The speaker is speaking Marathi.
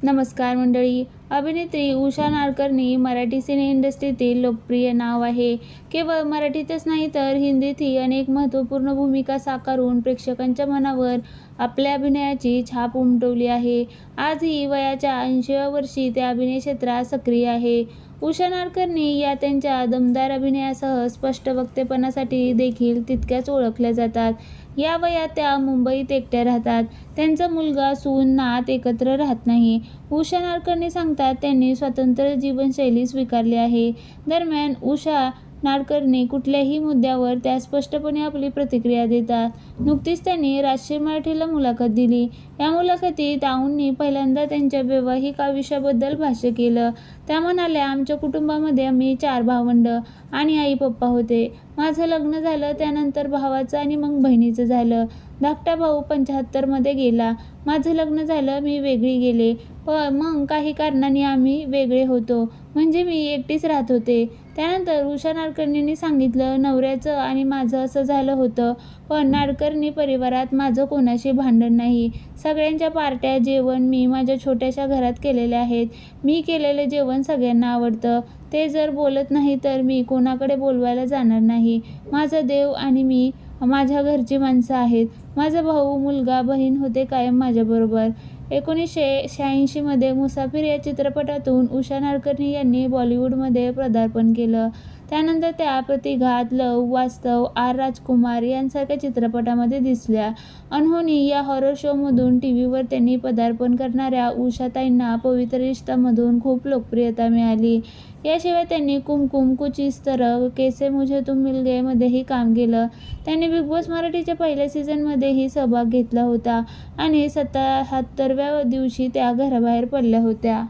नमस्कार मंडळी. अभिनेत्री उषा नाडकर्णी मराठी सिने इंडस्ट्रीतील लोकप्रिय नाव आहे. केवळ मराठीतच नाही तर हिंदीतही अनेक महत्त्वपूर्ण भूमिका साकारून प्रेक्षकांच्या मनावर आपल्या अभिनयाची छाप उमटवली आहे. आजही वयाच्या 80व्या वर्षी त्या अभिनय क्षेत्रात सक्रिय आहे. उषा नाडकर्णी या त्यांच्या दमदार अभिनयासह स्पष्ट वक्तेपणासाठी देखील तितक्याच ओळखल्या जातात. या वयात त्या मुंबईत एकट्या राहतात. त्यांचा मुलगा, सून, नात एकत्र राहत नाही. उषा नाडकर्णी सांगतात, त्यांनी स्वतंत्र जीवनशैली स्वीकारली आहे. दरम्यान उषा नाडकर्णी कुठल्याही मुद्द्यावर त्या स्पष्टपणे आपली प्रतिक्रिया देतात. नुकतीच त्यांनी राजश्री मराठीला मुलाखत दिली. या मुलाखतीत आऊंनी पहिल्यांदा त्यांच्या वैवाहिक आयुष्याबद्दल भाष्य केलं. त्या म्हणाल्या, आमच्या कुटुंबामध्ये आम्ही 4 भावंड आणि आई-पप्पा होते. माझं लग्न झालं, त्यानंतर भावाचं आणि मग बहिणीचं झालं. धाकटा भाऊ 75 मध्ये गेला. माझं लग्न झालं, मी वेगळी गेले. मग काही कारणांनी आम्ही वेगळे होतो. म्हणजे मी एकटीच राहत होते. त्यानंतर उषा नाडकर्णींनी सांगितलं, नवऱ्याचं आणि माझं असं झालं होतं. पण नाडकर्णी परिवारात माझं कोणाशी भांडण नाही. सगळ्यांच्या पार्ट्या, जेवण मी माझ्या छोट्याशा घरात केलेले आहेत. मी केलेलं जेवण सगळ्यांना आवडतं. ते जर बोलत नाही तर मी कोणाकडे बोलवायला जाणार नाही. माझा देव आणि मी माझ्या घरची माणसं आहेत. माझा भाऊ, मुलगा, बहीण होते कायम माझ्याबरोबर. 1986 मध्ये मुसाफिर या चित्रपटातून उषा नाडकर्णी यांनी बॉलिवूडमध्ये पदार्पण केलं. त्यानंतर त्या प्रतिघात, लव, वास्तव, आर. राजकुमार यांसारख्या चित्रपटांमध्ये दिसल्या. अनहोनी या हॉरर शोमधून टीव्हीवर त्यांनी पदार्पण करणाऱ्या उषाताईंना पवित्र रिश्तामधून खूप लोकप्रियता मिळाली. याशिवाय त्यांनी कुमकुम, कुछ इस तरह, कैसे मुझे तुम मिल गए मध्येही काम केलं. त्यांनी बिग बॉस मराठीच्या पहिल्या सीझनमध्येही सहभाग घेतला होता आणि 77व्या दिवशी त्या घराबाहेर पडल्या होत्या.